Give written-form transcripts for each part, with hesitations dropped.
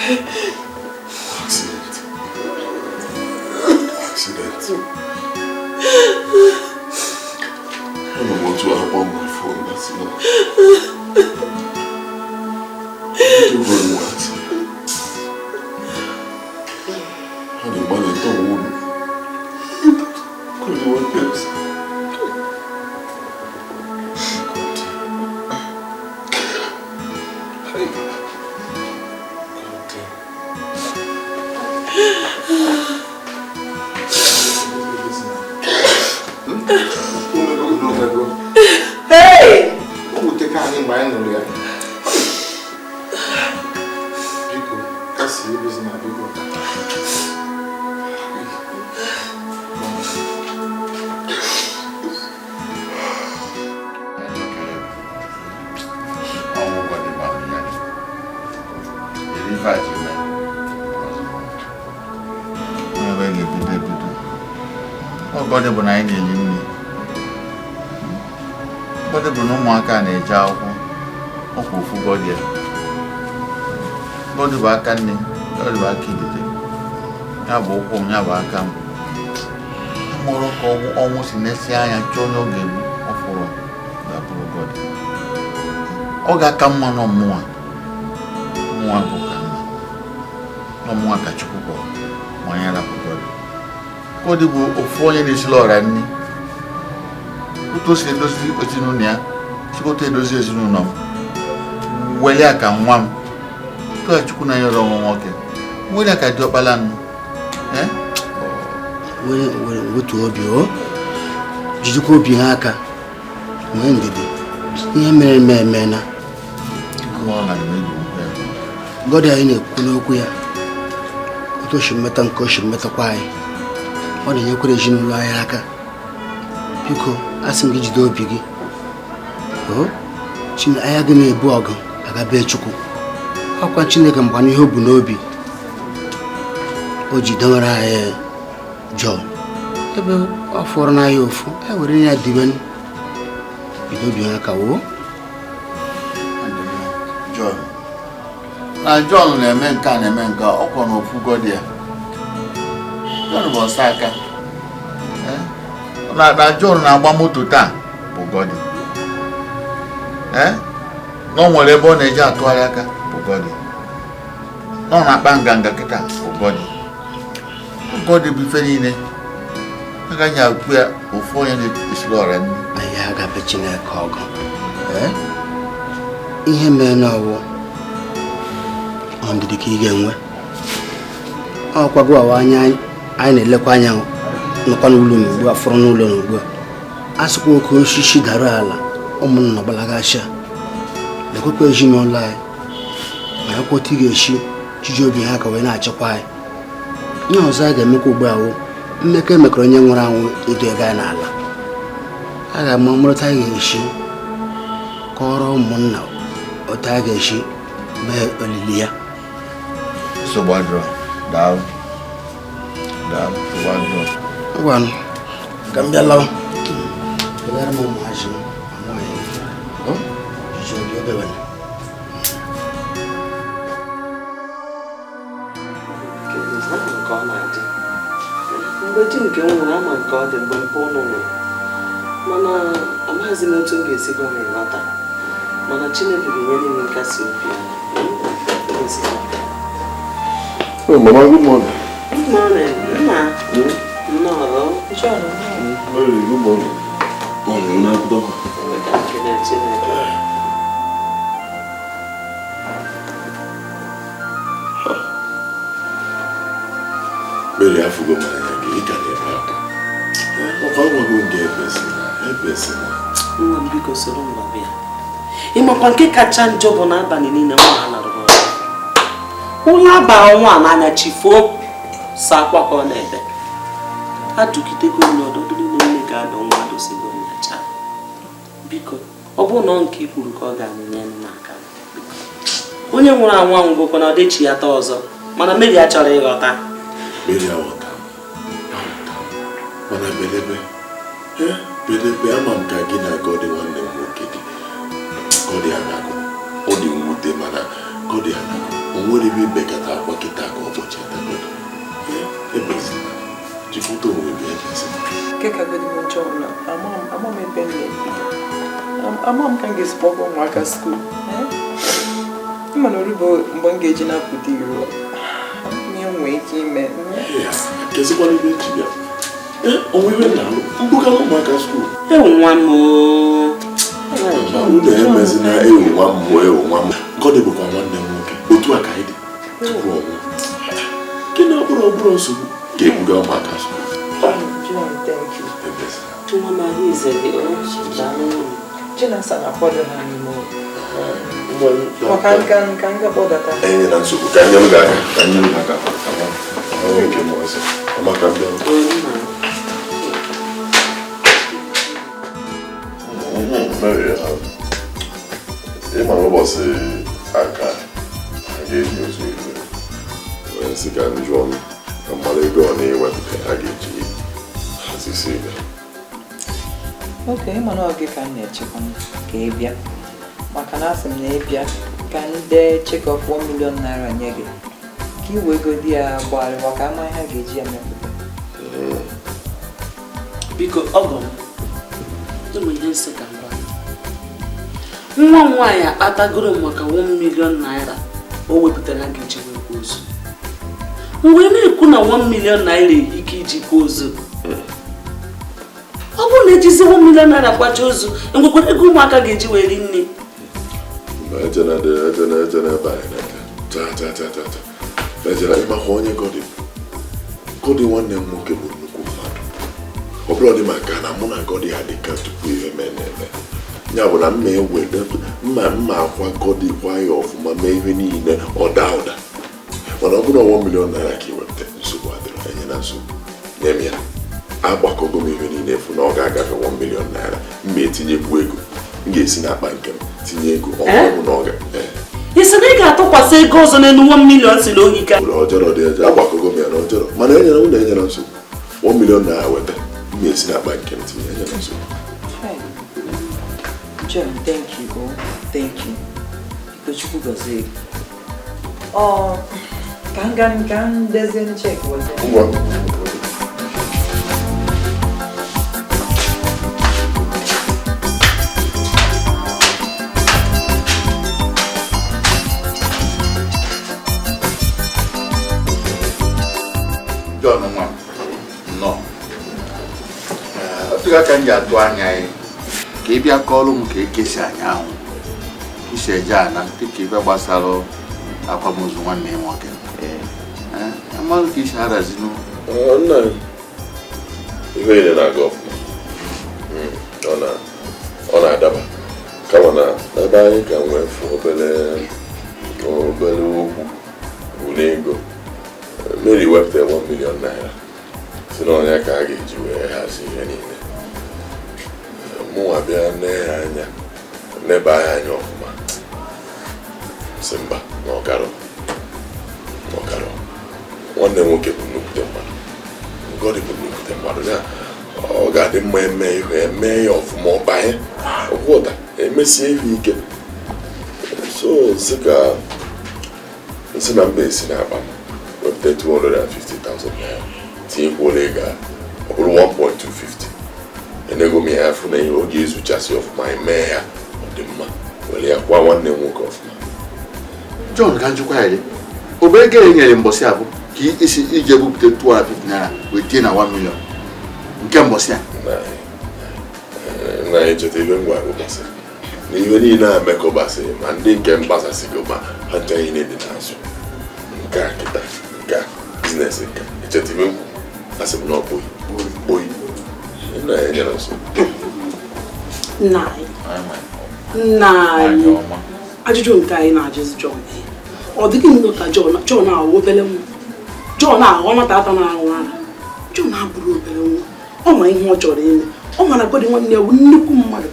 Accident. I don't want to have on my phone, that's enough. I don't run what? I don't want to do it. Could you want this? Hey! Como te carne em bairro no lugar? Pico, cacilhos na pico. Body bụ na anyị na-enye nri. Body bụ na ụmụaka na-eje akwụkwọ. Ọkwa ofu body ya. Body bụ aka nne, body bụ aka idide. Ya bụ ụkwụ m, ya bụ aka m. Amụrụ ka ọnwụ si na-esi anya chọọ onye ọ ga-egbu ọfụrụ ga-abụrụ body. Ọ ga-aka mma n'ọmụnwa. Mụnwa bụ ka mma. N'ọmụnwa ka Chukwu kpọrọ ma onye rapụ body. Body bụ ofu onye na-esili ọra nri. Otu o si edozi ezinụlọ ya, chikoto edozi ezinụlọ m. Weli aka nwa m. Tụọ Chukwu na nyere ọnwụ nwoke. Weli aka dị ọkpala nnu. Wetu obi o. Jidikwa obi ha aka. Nwee ndidi. Ihe mere eme na. God anyị na-ekwu n'okwu ya. Otu o si mmeta nke o si mmetakwa anyị. Ọ na-enyekwara ezinụlọ anyị aka. Biko, asị m gị jide obi gị. Anya gị na-ebu ọgụ aga bee Chukwu. Ọkwa Chineke mgba n'ihe o bu n'obi. O ji dewere anyị John. Ebe ọ fọrọ n'anya ofu, were ya dibe bido obi aka woo. John. Na John na-eme nke a na-eme nke ọkwa n'ofu godi ya. John bụ ọsọ aka. Na John na-agba moto taa bụ godi. Na o nwere ebe ọ na-eji atụgharị aka bụ godi. Na ọ na-akpa nganga kịta bụ godi. Godi bụ ife niile. Agaghị akpụ ya ofu onye na-esiri ọra nri. Anyị agabe Chineke ọgụ. Ihe mere n'ọwụ ndidi ka ị ga-enwe. Ọ kwago awa anya anyị na-elekwa anya nọkwa n'ụlọ n'ugbu a fọrọ n'ụlọ n'ugbu a. Asịkwa oke osisi dara ala ụmụnna gbalagasha. Lekwekwa ezinụlọ anyị. Ma ya kwọta ị ga-esi chiji obi ha ka wee na-achịkwa anyị. Ihe ọzọ a ga-emekwa ugbu a wụ mmekọ emekọrọ onye nwere anwụ edo ego anyị n'ala. A ga-ama mụrụta anyị ga-esi kọrọ ụmụnna otu a ga-esi mee olili ya. Sobadro, daalụ. Daalụ, Sobadro. Ngwanụ, ka m bịa lawa. Kegara m ụmụazị m amaghị iji obi obewele. Ka ọ na-adị mgbe di nke m nwere ama nke ọ dị mgbe mpe ụlọ nwere, mana amaghịzi m otu m ga-esi gwa m ịghọta, mana Chineke ga-enye m nkasi obi. Oh, Mama, good morning. Good morning. Nna. No. Good morning. Morning, Nabdo. Really, I forgot my name. You can't help. How am I going to get person? Nna biko soro m bịa. Ịmakwa nke kacha njọ bụ n'abalị niile nwa ha na-arụ ọrụ. Onye abara nwa n'anya chifo sa akwa ka ọ na-ebe. Adụgidego n'ọdọdụ niile ga-adọ nwa adụsigo nyacha. Biko, ọ bụ na nke kwuru ka ọ ga-anyenye n'aka. Onye nwụrụ anwụ anwụgokwa na ọ dịchi ya taa ọzọ, mana Mary achọrọ ịghọta. Mary aghọta. Mana bedebe ama m ka gị na Godi nwanne m nwoke dị. Godi anago. Ọ dị mwute mana Godi anago. nwere ebe ibekata akwa kịta ka ụbọchị atagodo ebezina jikọta onwe gị ebezina kekagodi m njọ na ama m ebe ama m ka m ga-esi kpọgọ ụmụaka skuul ịma na oribo mgbe m ga-eji na-apụta iro ihe nwee ike ime kezikwana ebe eji bịa onwe iwe na mbụkala ụmụaka skuul nwa m ụlọ emezina ewu nwa m gọdị bụkwa nwanne m nwoke otu a ka anyị dị tupu ọnwụ gịnị ọbụrụ nsogbu ga-ebuga ụmụaka skuul Chinasa na-akwado ha n'ime maka nka nga kpọdata enye na nsogbu ka nyere gị aka nke m ọzọ maka ndị ịma ụbọchị aka ga-eji ozu iwe wee sị ka m jụọ m ka mmadụ ego ọ na-ewepụta ha ga-eji hazisi ebe oke ịma na oge ka m na-echekwa ka ị bịa maka na asị m na ịbịa ka ndị check of 1 million naira nye gị ka iwe ego di ya gbagharịwa ka ama ihe a ga-eji ya mepụta biko ọgọ m ihe nsị ka nwa nwaanyị akpatagoro maka 1 million naira o wepụtara ga-eji wekwa ozu mgbe na-ekwu na 1 million naira ike iji kwa ozu ọ bụrụ na ejizi 1 million naira kwacha ozu ngwekwara ego ụmụaka ga-eji wee ri nne ejena ịmakwa onye gọdị nwanne m nwoke bụ nnukwu mmadụ ọ bụla dị maka na mụ na gọdị ha dịka tupu ihe mee na-eme ya bụ na mma akwa gọdị kwa ya ọfụma mee ihe niile ọda mana ọ bụrụ 1 million naira ka iwepụta nsogbu adịrị enye na nsogbu nye m ya agbakọgo m ihe niile efu na ọ ga-agafe 1 million naira mma etinyekwu ego m ga-esi n'akpa nke m tinye ego ọhụrụ na ọ ga isi na ị ga-atụkwasị ego ọzọ n'elu 1 million si n'ohi ka ọjọrọ dị ọjọọ agbakọgo m ya na ọjọọ mana enyere m na enyere nsogbu 1 million naira weta m ga-esi n'akpa nke m tinye enyere nsogbu John, thank you. Because you could say, can there's any check was John, no. I think I can get one. Ka ị bịa kọọlụ m ka ekesi anya ahụ isi eje ana dịka ibe gbasara akwamozu nwanne ya nwoke amalụ ka isi harazinu nna ihe niile na-aga ọfụma ọ na-adaba kama na ebe anyị ka nwee fụ obere okwu bụ ego Mary wepụta 1 million naira si na onye ka a ga-eji wee hazi ihe niile mụnwa bịa n'ebe anya ọfụma si mba na ọgarọ nwanne nwoke bụ nnukwute mmadụ Gọdị bụ nnukwute mmadụ ya ọ ga-adị mma eme ya ọfụma ọbanye ọkwụda emesie ihe ike so nsị na mba esi n'akpa m wepụta 250,000 naira tinyekwuola ego ọ bụrụ 1.250 enego m ya afụ na ihe oge ezuchasị ọfụma mee ya ọ dị mma were ya kwa nwanne m nwoke ọfụma John ka njikwa ya obe ego enyere mbọsị abụ ka isi iji ebupụta 250 naira wee tie na 1 million nke mbọsị a na echeta ibe ngwa gbasara na ihe niile a mekọbasịrị ma ndị nke mgbasasịgo ma ha ncha ihe dị n'azụ nke a kịta nke a biznes nke echeta ibe ngwa asị m na ọkpụghị nna anyị ajụjụ nke anyị na-ajụzi John ọ dịghị nnọọ ka John ahụ obere nwa John ahụ ọ nata ata na-arụ ara John abụrụ obere nwa ọ ma ihe ọ chọrọ ime ọ mara Gọdị nwanne ya bụ nnukwu mmadụ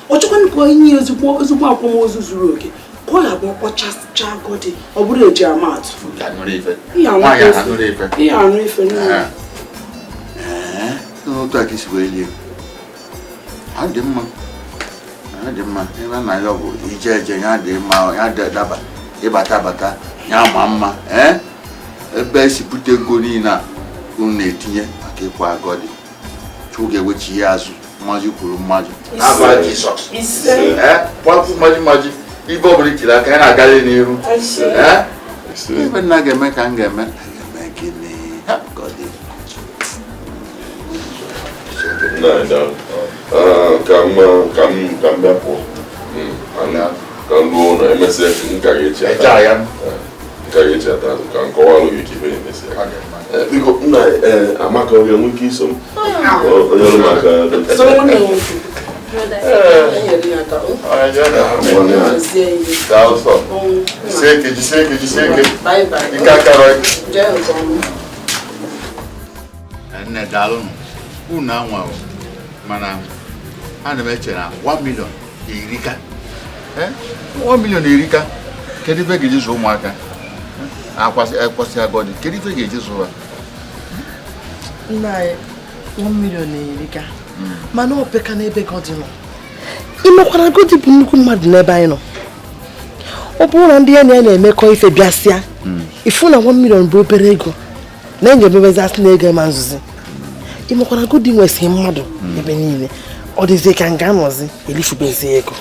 ọ chọkwana ka onye ezigbo akwamozu zuru oke ka ọ ga-abụ ọkpọchacha Gọdị ọ bụrụ eji ama atụ ihe anụ ife niile n'otu aka isi wee lie ọ dị mma ebe na ya bụ ije eje ya dị mma ya dị daba ịbata ya ma mma ebe esi bute ego niile a unu na-etinye maka ịkwa agọdị Chukwu ga-ewechi ya azụ mmaji kwuru mmaji aba Jizọs kwapụ mmaji ibe ọbụla itiri aka ya na-agarị n'iru ebe nna ga-eme ka m ga-eme gịnị ka m bịapụ ka m ruo ụlọ emesịa nka ga-echi ata azụ ka m kọwalụ gị ka ibe na-emesi biko nna Amaka ọrịa nwee ike iso m onye ọrụ maka nne daalụnụ unu anwa mana ana m eche na 1 million erika 1 million erika kedu ife ga-eji zụọ ụmụaka akwasị agọdị kedu ife ga-eji zụọ nna anyị 1 million erika mana opeka n'ebe gọdị nọ imekwara gọdị bụ nnukwu mmadụ n'ebe anyị nọ ọ bụrụ na ndị ya na-emekọ ife bịasịa ifu na 1 million bụ obere ego na enye emebezi asị na ego ma nzuzi imekwara gọdị nwesị mmadụ ebe niile ọ dịzie ka nga anọzi elifubezi ego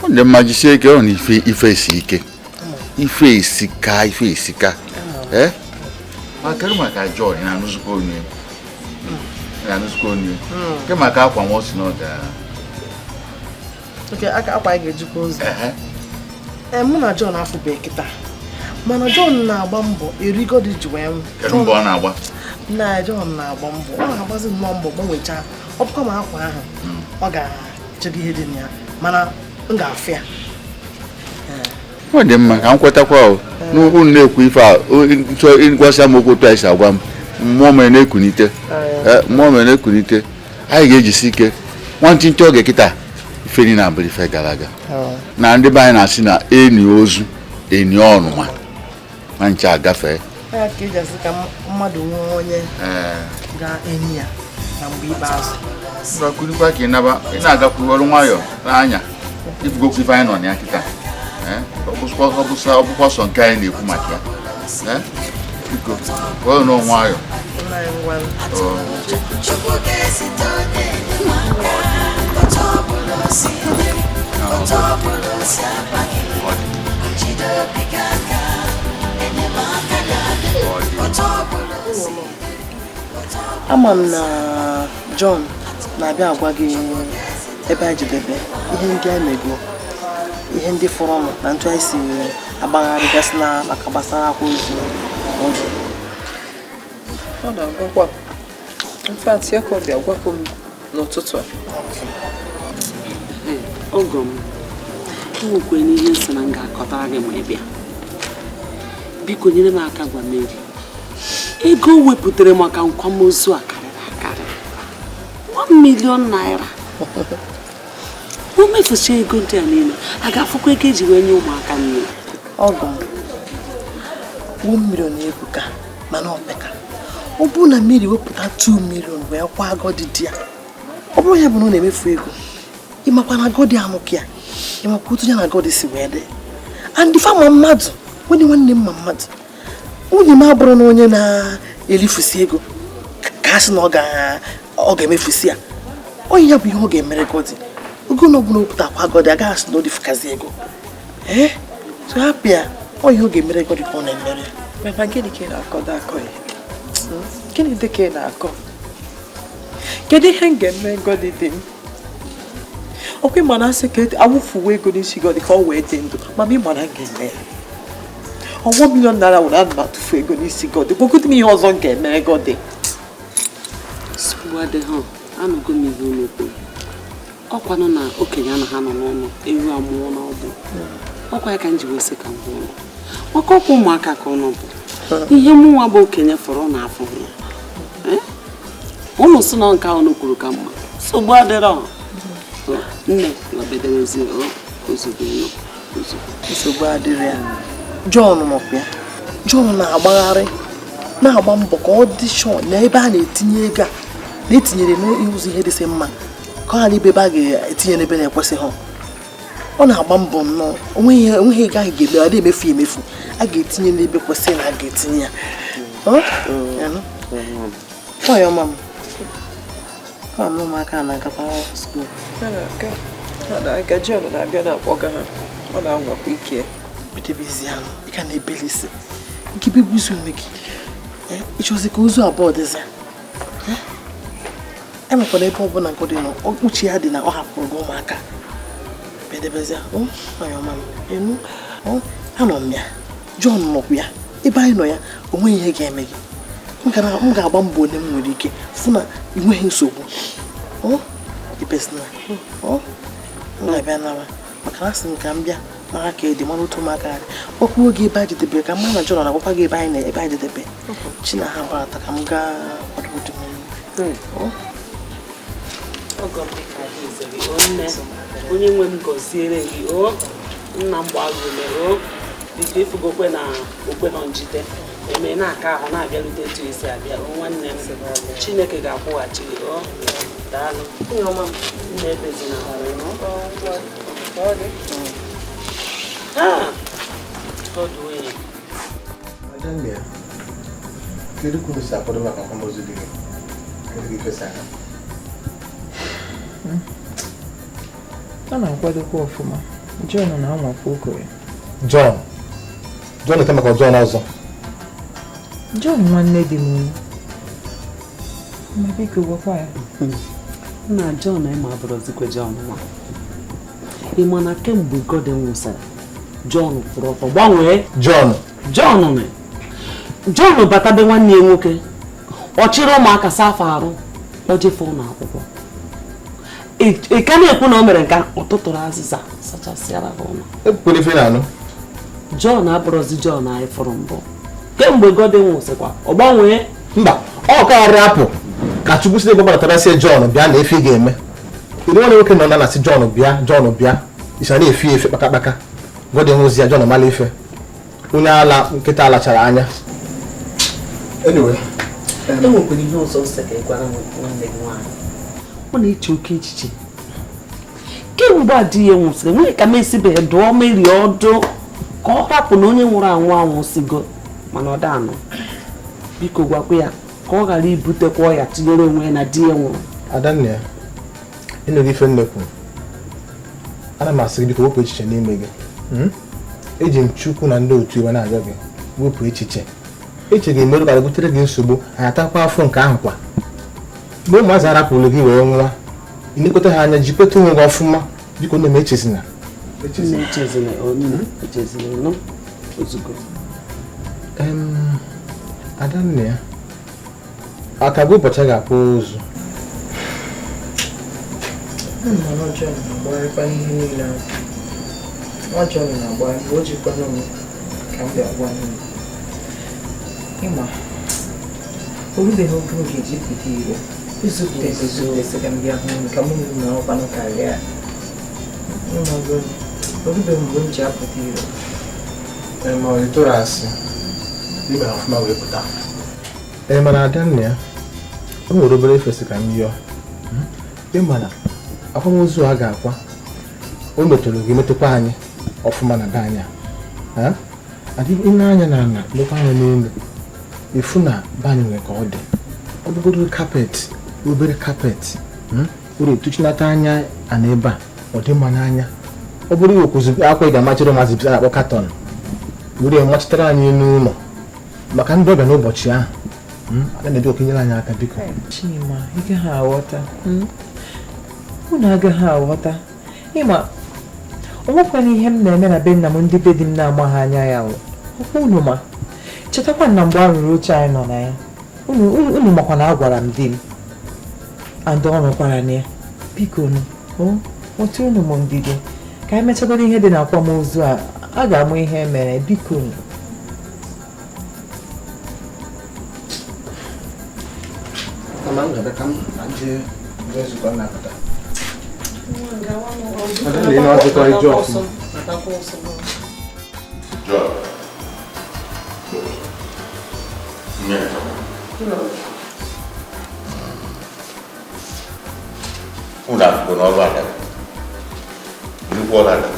ndị mmaji sie ike ọ na ife esi ike ife esika maka John na-anụzụkọ onye ke maka akwa nwosi n'ọda akwa anyị ga-ejikwa ozi mụ na John afụbe kịta mana John na-agba mbọ erigodi ji wee kedu mbọ ọ na-agba na John na-agba mbọ ọ na-agbazi nnọọ mbọ gbanwechaa ọ bụkwa ma akwa ahụ ọ ga-echego ihe dị na ya mana m ga-afụ ya ọ dị mma ka m kwetakwa n'ukwu na-ekwu ife a gwasịa m okwu otu anyị si agwa m mmụọ mere na-ekunite anyị ga-ejisi ike nwantịntị oge kịta ife niile abụrụ ife gara aga na ndị be anyị na-asị na eni ozu eni ọnụma ma nche agafee ka eji asị ka mmadụ nwee onye ga-eni ya na mgbe ikpeazụ gakwurikwa ka ị na-agakwuru ọrụ nwayọọ n'anya ifugokwu ife anyị nọ na ya kịta ọ bụkwa sọ nke anyị na-ekwu maka ya biko kwụọ n'onwe nwayọọ ama m na John na-abịa agwa gị ebe anyị jedebe ihe ndị anyị mego ihe ndị fọrọ ọnụ na ntụ anyị si agbagharị gasị na maka gbasara akwa ozu ọ na-agwakwa mfat ya ka ọ bịa gwakwa m n'ụtụtụ a ọgọ m nwekwe n'ihe nsị na m ga-akọtara gị ma ị bịa biko nyere m aka gwa Mary ego o wepụtara maka nkwamozu a karịrị 1 million naira o mefucha ego ndị a niile a ga-afụkwa ego eji wee nye ụmụaka niile ọgọ m 1 million ebuka mana opeka ọ bụrụ na Mary wepụta 2 million wee kwa agọdị di ya ọ bụrụ ya bụ na ọ na-emefu ego ịmakwa na agọdị amụkị ya ịmakwa otu ya na agọdị si wee dị andị fama mmadụ onye nwanne mma mmadụ nwunye m abụrụ na onye na-elifusi ego ka a sị na ọ ga-emefusi ya onye ya bụ ihe ọ ga-emere gọdị ogo na ọbụla opụtakwa agọdị agaghị asị na ọ dịfukazi ego so hapụ ya onye ọ ga-emere gọdị ka ọ na-emere maka gịnị ka ị na-akọdo akọ ya gịnị dị ka ị na-akọ kedu ihe m ga-eme gọdị dị m ọkwa ịma na asị ka awụfuwe ego n'isi gọdị ka ọ wee dị ndụ mana ịma na m ga-eme ya $1 million nwere ana m atụfu ego n'isi gọdị gbogodo m ihe ọzọ m ga-emere gọdị anụgo m ihe n'okwu ọkwanụ na okenye anaghị anọ n'ọnụ ewu amụọ n'ọbụ ọkwa ya ka m ji wee sị ka m hụ ụlọ maka ọkwa ụmụaka ka ọnụ bụ ihe mụnwa bụ okenye fọrọ na afọ ya ụnụ si na nke ahụ kwuru ka mma nsogbu adịrọ nne nọbedozi ozugbo nsogbu adịrị ya John nọkwa ya John na-agbagharị na-agba mbọ ka ọ dị shọ na ebe a na-etinye ego a na-etinyere n'ụzọ ihe dịsị mma ka ọ ghara ibe ebe a ga-etinye n'ebe na-ekwesịghị ọ na-agba mbọ nnọọ onweghị ego anyị ga-eme ọ na-emefu emefu a ga-etinye n'ebe kwesịrị na a ga-etinye ya nwaanyị ọma m ụmụaka na-agakwa skuul John na-abịa na-akpọga ha ọ na-anwakwa ike bedebezi anụ ị ka na-ebelisi nke bebuzi onwe gị ịchọzi ka ozu abụọ dịzi emekwana ebe ọ bụla nke dị nọ uche ya dị na ọ hapụrụ gị ụmụaka bedebezi nwaanyị ọma m anọ m ya John nọkwa ya ebe anyị nọ ya onweghị ihe ga-eme gị m ga-agba mbọ ole m nwere ike fụ na ị nweghị nsogbu na-abịa nara maka na asị m ka m bịa mara ka edi mara otu ụmụaka anyị ọkpụ oge ebe anyị jedebere ka mma na John na-agwakwa gị ebe anyị na ebe anyị jedebe chi na ha gbarata ka m gaa kwadobodo onye nwe m gọziere gị nna m gbagome biko ifugokwe na okwe nọ njide eme na-aka ahụ na-abịarute etu esi abịa nwanne m Chineke ga-akwụghachi gị daalụ na-ebezina kedu ka unu si akwado maka akwamozu dị gị? Kedu gị fesa ha? A na-akwadokwa ọfụma. John na-anwakwa okoye. John ete maka John ọzọ. John nwanne dị m. Ma biko gwakwa ya. Nna John ma abụrụzikwe John nwa. Ị ma na kemgbe God nwụsara John kwụrụ ọtọ gbanwee John batabe nwanne ya nwoke ọ chịrị ụmụaka safa arụ ọ jefe ụlọ akwụkwọ ị ka na-ekwu na o mere nke ọ tụtụrụ azịza sachasịara ha ụlọ. Ekwukwere ife na-anụ. John abụrụzi John anyị fụrụ mbụ kemgbe God nwụsịkwa ọ gbanwee. Mba ọ karịrị apụ ka Chukwu si gbabatara sie John bịa na efe ị ga-eme ịdị nwanne nwoke nọ na asị John bịa isa na-efe efe kpakakpaka God nwụzi ya John mala ife onye ala nkịta alachara anya. Enwekwara ihe ọzọ ose ka ị gwara nwanne gị nwaanyị ọ na-eche oke echiche kemgbe adị ya nwụsịrị nwere ka m esibeghị dụọ meri ọdụ ka ọ hapụ na onye nwụrụ anwụ anwụsigo mana ọ danụ biko gwakwa ya ka ọ ghara ibutekwa ọya tinyere onwe ya na di ya nwụrụ. Adanna ya ịnụghị ife nnekwu ana m asị gị biko wepụ echiche n'ime gị eji m Chukwu na ndị otu iwe na-agwa gị wepụ echiche ga-emerụ ka butere gị nsogbu anyị atakwa afọ nke ahụ kwa mgbe ụmụazị arapụrụ gị wee nwa ịnekọta ha anya jikweta onwe gị ọfụma biko na-eme echezina Adanna ya aka bụ ụbọchị a ga-akpọ ozu ịma orubeghị oge oge eji pụta ire izute ka mbịa hụ ka mụ na ọkwanụ karịa orubeghị mgbe m ji apụta ire ma ọ tụrụ asị ime ọfụma wee pụta mana Adanna ya o nwere obere efesi ka m yọọ ịma na akwamozu a ga-akwa o metụrụ gị metụkwa anyị ọfụma na be anya adịghị ime anya na ana lekwa anya n'elu ifu na banyị nwere ka ọ dị ọ bụgodo kapet obere kapet were etuchinata anya ana ebe a ọ dị mma n'anya ọ bụrụ iwe kwụzi akwa ị ga-amachịrị maazị bisa na-akpọ katọn were machitara anyị n'ụlọ maka ndị ọbịa n'ụbọchị ahụ a na-eji okenyere anyị aka biko. Chima ị gaghị aghọta unu agaghị aghọta ịma onwekwana ihe m na-eme na be nna m ndị be di m na-amaghị anya ya ọkwa unu ma chetakwa na mgbe a rụrụ oche anyị nọ na ya unu makwa na agwara m di m andị ọ nọkwara na ya biko otu unu m ndidi ka anyị mechagoro ihe dị na akwamozu a ga-amụ ihe mere biko ụlọ akwụkwọ n'ọrụ aka nnukwu ọrụ aka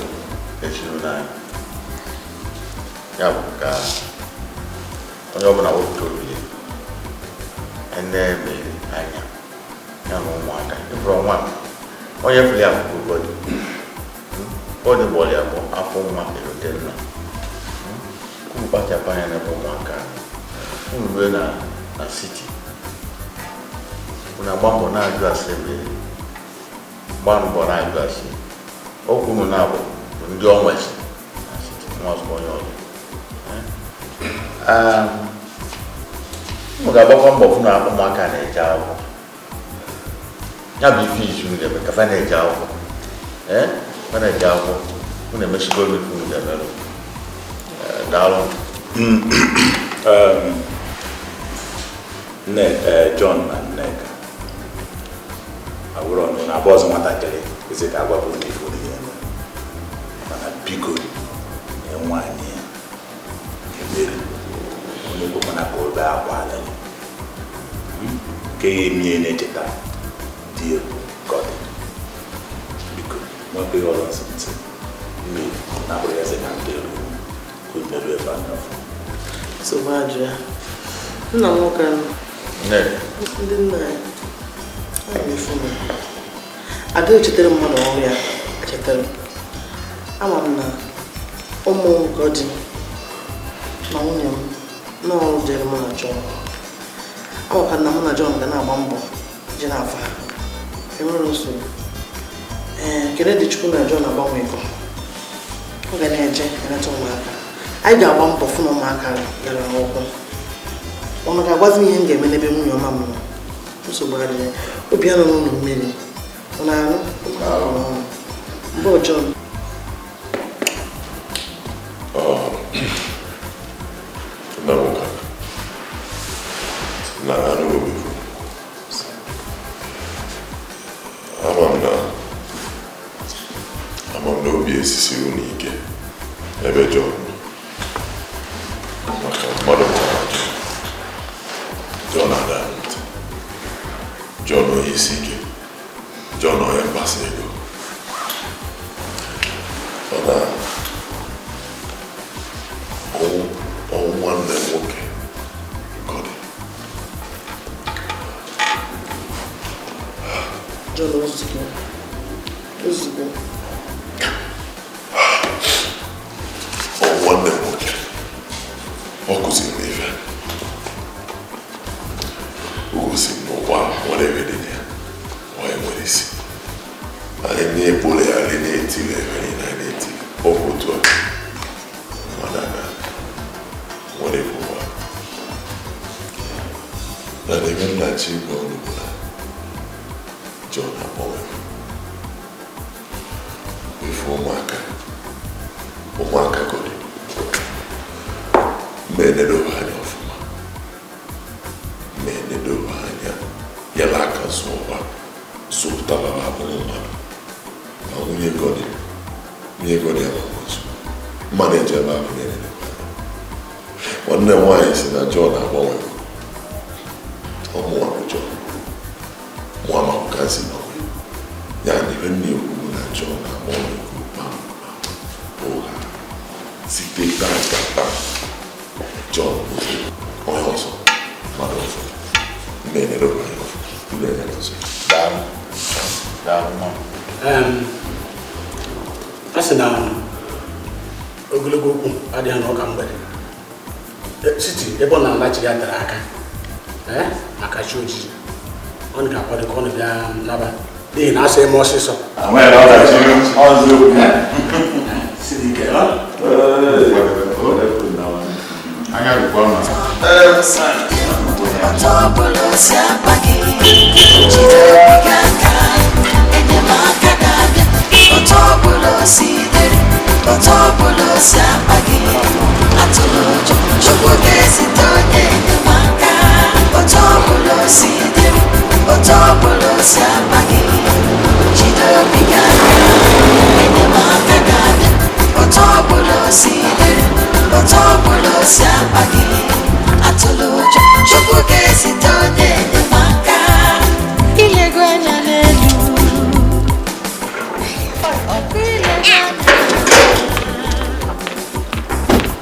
ya bụ ka onye ọbụla wepụta obi ya na-emeri anya ya na ụmụaka ịbụrụ nwa onye fere ya bụ ụbọdị bọdị bọọlụ ya bụ afọ nwa erute nna unu kpachapụ anya n'ebe ụmụaka unu rue na siti unu agba mbọ na-ajụ asị ebe gba mbọ na-ajụ asị okwu unu na-abụ bụ ndị ọnwesi na siti nwa ọzọ onye ọzọ unu ga-agbakwa mbọ fụ na ụmụaka na-eje akwụkwọ ya bụ ife izu unu ga-eme ka fa na-eje akwụkwọ fa na-eje akwụkwọ unu emechikwa olu ife unu ga-emerụ daalụ John na Nneka abụrụ ọnụ na abụọ ọzọ nwatakịrị ezi ka agwa bụ ndị ifuru ya eme mana biko nye nwaanyị ya emere onye bụ mana ka obe akwa ala nke ya emie na-echeta dị ka ọ dị biko nwekwa ihe ọzọ nsị mmiri na-abụrụ ya sị na ndị elu kuneru ebe anya ọfụ nsogbu ajụ ya nna m nwoke ndị nna ya na-efu m ada echetara mmadụ ọrụ ya echetara ama m na ụmụ nke dị na nwunye m n'ọrụ jere mụ na John amakwa na mụ na John ga na-agba mbọ ji na-afa enwere nsogbu kele dị Chukwu na John agbanwe ego ọ ga na-eje eleta ụmụaka anyị ga-agba mbọ fụ na ụmụaka gara n'ụkwụ ọnụ ga-agwazi m ihe m ga-eme n'ebe nwunye ọma m nọ nsogbu adịghị obi ya nọ n'ụlọ mmiri ọ na-arụ mgbe ọjọọ ama m na obi esisi unu ike ebe John maka mmadụ John ada ntị John onye isi ike John onye mgbasa ego mana ọnwụ nwanne nwoke gọdị John ozugbo nwanne nwoke ọ kụziri m ife o gosi m n'ụwa nwere ebe dị ya onye nwere isi anyị na-ekpole ya dị na-etile ebe anyị na-etile ọ bụ otu a mana na nwere ebe ụwa na n'ebe nnachi igwe ọrụ bụ na John akpọwe ife ụmụaka gọdị mgbe enedobe anya ọfụma mgbe enedobe anya yala aka zụwa zụpụtara abụrụ mmadụ na nwunye gọdị ama Nwosu mmadụ eji ebe abụ na-enedobe anya nwanne m nwaanyị si na John agbanwe ọmụnwa bụ John mụa ma ụkazi na onwe ya na ebe nne ekwu na John agbanwe ụgha site taa John onye ọzọ mmadụ ọzọ mgbe na-edobe anya ụlọ anya ọzọ a sị na ogologo okwu adịghị n'ụka mgbede siti ebe ọ na-alachi ya dara aka maka chi ojiji ọ ga-akwado ka ọ na-bịa naba n'ihi na asị eme ọsịsọ anya rụkwa ọnụ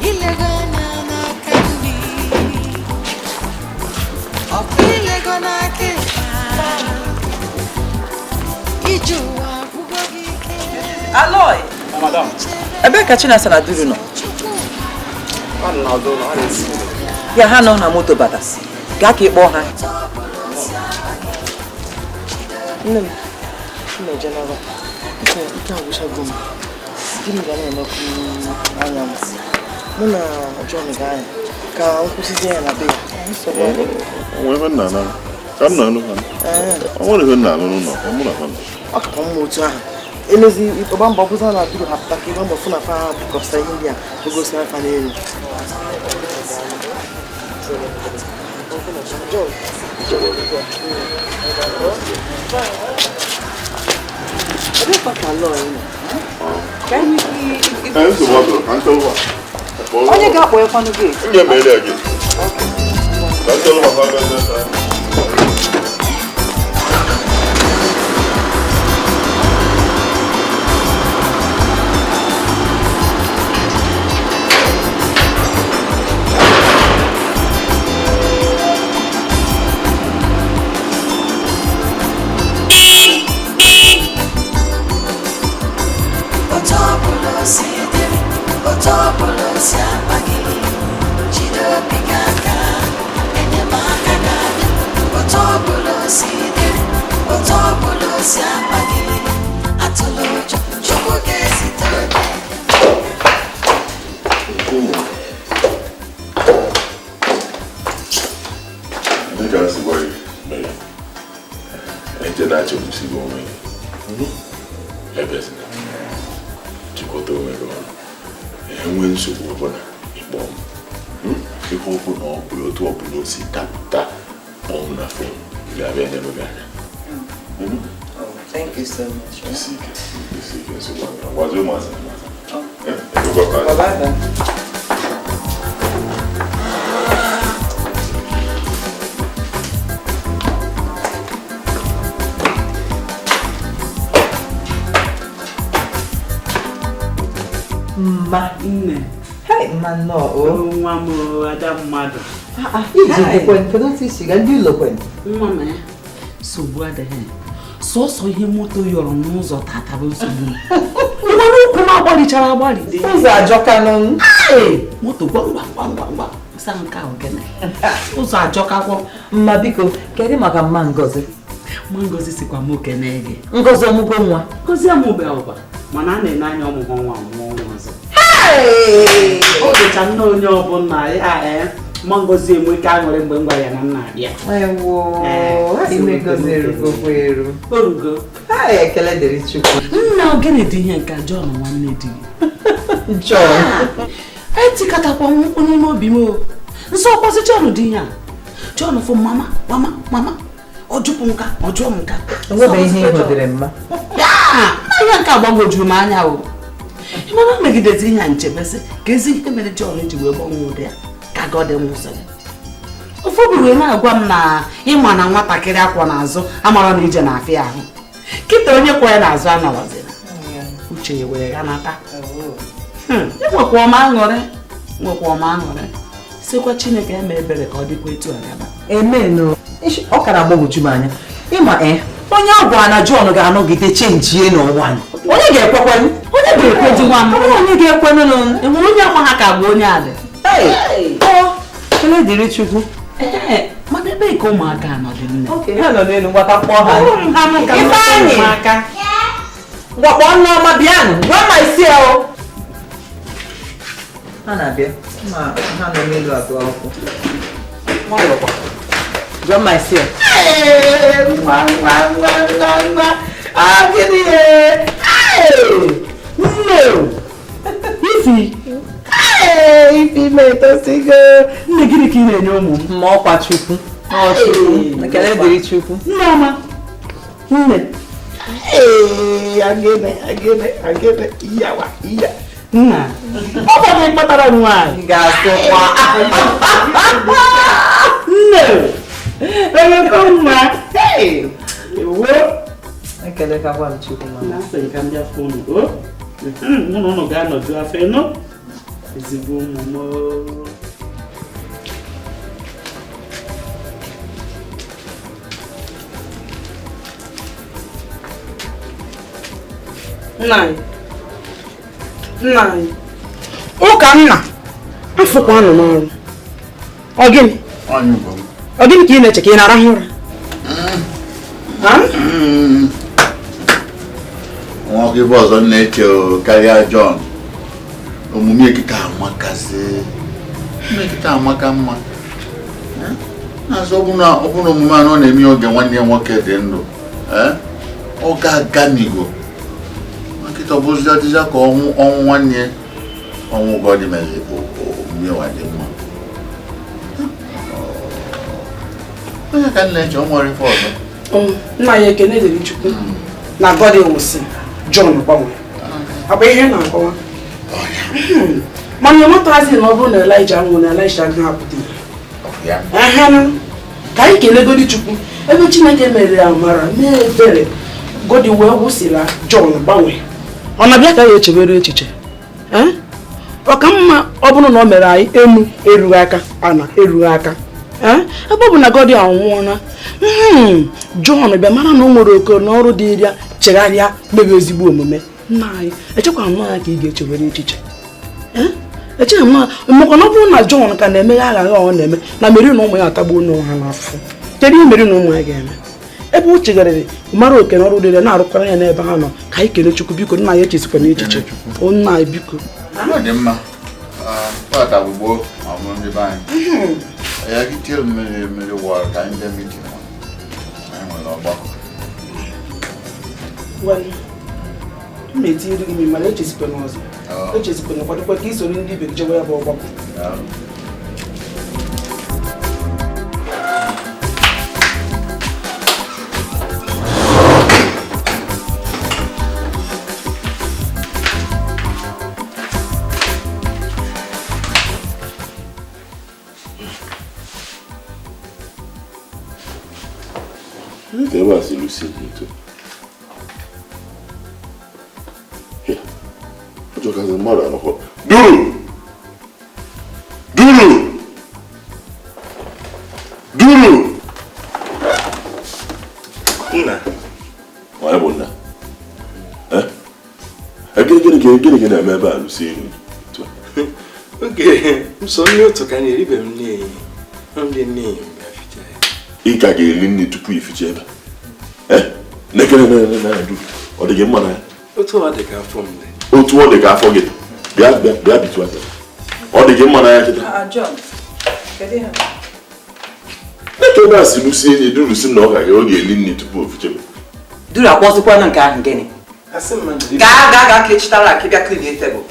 Illegal ka Chinasa na duru nọ. Ya ha nọ na moto bata. Gaa ka ịkpọ ha. Nne m, na-eje n'ọrụ. Ike agwụchago m. Gịnị ga na-emekwu anya m? Mụ na John ga-anya ka nkwụsịzi ya na be ya. Onwe nna na ka nna anụ ha. Ọ nwere ihe nna anụ n'ụlọ, ọ mụ na ha. Ọ ka mma otu ahụ. Emezi ịgba mbọ bụza na duru ha pụta ka ịgba mbọ fụ na fa ha bikọpụta ihe ndị a gogosi afa n'elu. Onye ga-akpọ ekwanụ gị? Onye mere gị. Thank you so much. Bye-bye. Nne. Hey, man, no. Nwa m ada mmadụ. Iji kwen, kedu otu isi ga ndị ụlọ kwen? Nwa m nsogbu adịghị. Sọsọ ihe moto yọrọ n'ụzọ tata bụ nsogbu. Mmanụ ụkwụ m agbalichara agbalị dị. Ụzọ ajọka nụ. Moto gwangwangwangwangwa. Sa nke ahụ gịnị? Ụzọ ajọkakwọ. Mma biko, kedu maka mma Ngozi? Mma Ngozi sikwa m okene gị. Ngozi ọmụgwọ nwa. Ngozi amụbeghị ụba, mana a na-ene anya ọmụgwọ nwa ọmụọ nwa ọzọ. O dịcha nne onye ọbụla ya Mma Ngozi enwe ike aṅụrị mgbe m gwara ya na nna abịa. Ewo, ime Ngozi erugokwa eru. Orugo. Ekele dịrị Chukwu. Nna ogene dị ihe nke John nwanne di. John. Etikọtakwa mkpụ n'ime obi m o. Nsọ ọkwasị John dị ihe a. John fụ mama. Ọ jụpụ nka, ọ jụọ m nka. Enwebe ihe ịhụdịrị mma. Ihe nke agbagwojuru m anya o. Ịmana megidezi ihe a nchebesi ka ezi ihe mere John ji wee gbanwe ụdị ya ka God nwụsịrị. Ụfọdụ wee na-agwa m na ịma na nwatakịrị akwa n'azụ amara na ije na-afịa ahụ. Kịta onye kwa ya n'azụ anọrọzịna. Uche ya wee ghanata. Nwekwa ọma aṅụrị. Sikwa Chineke eme ebere ka ọ dịkwa etu agaba. Amen. Ọ kara agbagwoju m anya. Ịma onye ọgwa na John ga-anọgide chenjie n'ụwa. Onye ga-ekwekwenụ? Onye ga-ekweji nwa m. Onye ga-ekwenụ? Enwere onye akwa ha ka bụ onye adị. Kele dịrị Chukwu. Mana ebe ka ụmụaka anọdụ nne. Ha nọ n'elu ngwata kpọọ ha. Ifeanyị. Gwakpọ Nneọma bịanụ. Gwa ma isi ya o. Ha na-abịa. Ma ha nọ n'elu atụ akwụkwọ. Nwayọkwa. Gwa ma isi ya. Nwa. Gịnị ye? Nne. Ifi. Ifi metosigo. Nne gịnị ka ị na-enye ụmụ m? Ma ọkwa Chukwu. Chukwu. Ekele dịrị Chukwu. Nneọma. Nne. Agịnị. Iya. Nna. Ọ bụ gị kpatara nwaanyị. Ga-asịkwa. Nne. Emeka nwa. Ekele ka gwa m Chukwu ma. Na-asị ka m bịa fụ unu. Unu ga-anọdụ afọ ịnụ. Ezigbo ụmụ m. Nna anyị. nna anyị ụka nna afọkwa anọ n'ọrụ ọ gịnị ka ị na-eche ka ị na-arahụ ụra nwa ọkụ ibe ọzọ na-eche karịa John omume ekike amaka mma na-azụ ọbụna omume anọ na-eme oge nwanne ya nwoke dị ndụ ọ ga-aga n'igo nkịta ọbụzi ọdịza ka ọnwụ nwanne ọnwụ gọdị mere omume nwa dị mma onye ka na-eche ọ nwere ife ọzọ nna ya ekene dịrị Chukwu na gọdị nwụsị John gbanwere akpa ihe na-akọwa mana ịmatazi na ọ bụrụ na Elijah nwụrụ na Elisha agaghị apụta ihe ka anyị kelegodi Chukwu ebe Chineke mere ya mara mee ebere gọdị wee wụsịra John gbanwee ọ na-abịa ka ya echebere echiche ọka mma ọ bụrụ na ọ mere anyị enu erughị aka ana erughị aka ebe ọ bụ na gọdị anwụọla John bịa mara na o nwere oke n'ọrụ dị iri chegharịa mebe ezigbo omume nna anyị echekwa m ya ka ị ga-echewere echiche echeghị m mmekọ na ọ bụrụ na John ka na-emeghe aghaghị ọ na-eme na meri na ụmụ ya atagbuo n'ụwa ha n'afọ kedu ihe meri na ụmụ ya ga-eme ebe o chegharịrị mara oke na ọrụ dịrị na-arụkọrọ ya n'ebe ha nọ ka anyị kelee Chukwu biko nna ya echezikwa n'echiche nna anyị biko ya gị mmiri wara ka anyị jee mitin anyị nwere ọgbakọ m na-etinyere gị mana echezikwa n'ọzọ echezikwa na kwadokwa ka isoro ndị ibe jewe ya bụ ọgbakọ Ebe a si Lucy into. Here. What you guys are mad at? Duru! Nna. Why wouldn't I? Gịnị na-eme ebe a Lucy into? Okay, so you to can you even name? I'm the name. Ị ka ga-eli nne tupu ifiche ebe nekere na-adu ọ dị gị mma na ya otu ọ dị ka afọ m otu ọ dị ka afọ gị bịa bitu aka ọ dị gị mma na ya kịta neke ebe a si Lucy enyi durusi na ọ ka ọ ga-eli nne tupu ofiche ebe duru akwọsịkwa na nke ahụ gịnị gaa ka echitara aka bịa klinie tebụl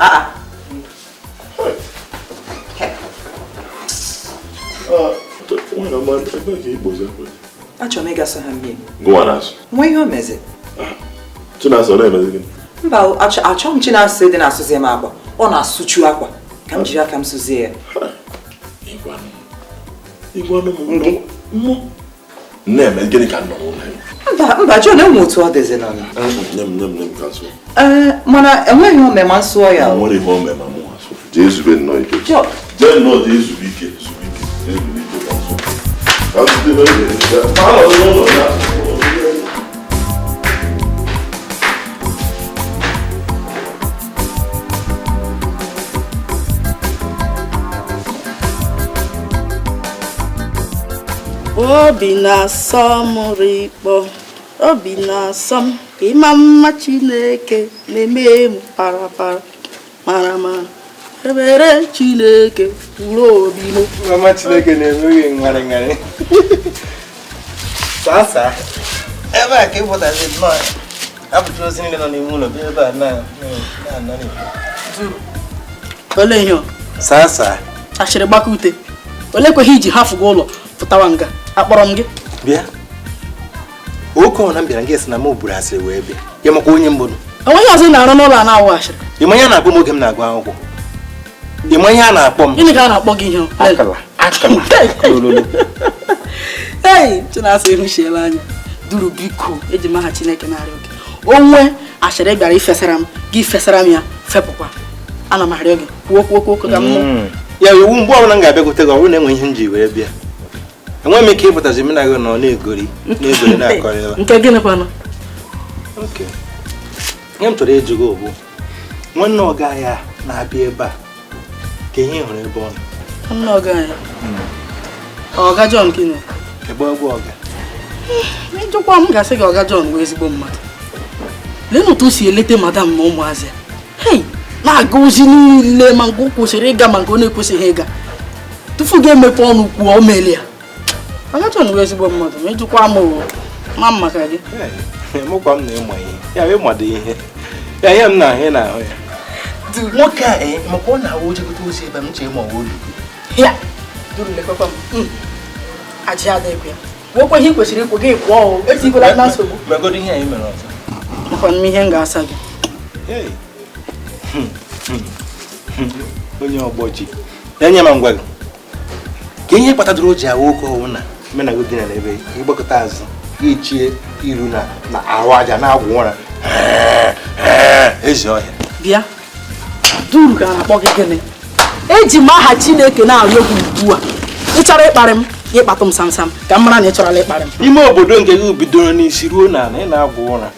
achọrọ m ịgasa ha mmiri nwa ihe o mezi Chinasa na-emezi gị mba achọghị m Chinasa dị na-asụzi m akwa ọ na-asụchu akwa ka m jiri aka m sụzie ya na-eme gịnị ka nọ mba John enwe otu ọ dịzi nọ mana enweghị omema nsụọ ya nwere ihe omema mụ asụ jee zube nnọọ ike jee nnọọ jee zube ike obi na-asọ m rikpọ obi na-asọ m ka ịma mma Chineke na-eme m parapara mara mara ebere Chineke kwuru obi m mama Chineke na-emeghe ngarị sasa ebe a ka ịpụtazi nnọọ abụcha ozi niile nọ n'ime ụlọ bịa ebe a na ole ihe sasa achịrị gbaka ute ole kweghị iji hafụ gị ụlọ pụtawa nga akpọrọ m gị bịa oke ọ na m bịara gị esi na m buru asịrị wee bịa ya maka onye mbụdụ onweghị ọzọ na-arụ n'ụlọ a na-awụ ashịrị ịma ihe a na-akpọ m oge m na-agụ akwụkwọ ịma ihe a na-akpọ m gịnị ka a na-akpọ gị ihe ei Chinasa ehuchiela anya duru biko eji maha Chineke na-arịọ gị onwe ashịrị bịara ifesara m gị fesara m ya fepụkwa ana m arịọ gị kwuo ka m ya iwu mgbe ọbụla m ga-abịagote gị ọ bụrụ na enwe ihe m ji wee bịa enweghị m ike ịpụtazi m na gị nọ na-egori na-akọrọ nke gịnị kwanụ ihe m chọrọ ịjụ gị bụ nwanne ọga ya na-abịa ebe a ka ihe hụrụ ebe ọ nọ. Nwanne ọga ya ọga John Kino ebe ọ bụ ọga ịjụkwa m ga-asị gị ọga John bụ ezigbo mmadụ. Lee n'otu o si elete madam na ụmụazị hei na-aga ozi niile ma nke o kwesịrị ịga ma nke ọ na-ekwesịghị ịga tupu ga-emepe ọnụ kwuo o meeli ya. ọga John bụ ezigbo mmadụ ma ịjụkwa m ma maka gị mụkwa m na ịma ihe ya ịmado ihe ya ihe m na-ahụ na-ahụ ya nwoke a maka ọ na-ahụ ojegote ozi ebe m chee ma ọ olu ya duru lekwekwa m achị adịghị ya nwekwa ihe ị kwesịrị ịkwụ gị kwụọ ọhụ etikwela na nsogbu megodo ihe anyị mere ọzọ makwa m ihe m ga-asa gị onye ọgbọchi ya nye ma ngwa gị ka ihe kpatadoro o ji ahụ oke ọwụ na menago dị na ebe ịgbakọta azụ ichie iru na ahụ aja na-agwụ ụra ezi ọhịa bịa duru ka a na-akpọ gị gịnị eji m aha Chineke na-arịọ gị ugbu a ị chọrọ ịkparị m ịkpatụ m samsam ka m mara na ị chọrọla ịkparị m ime obodo nke gị bidoro n'isi ruo na ị na-agwụ ụra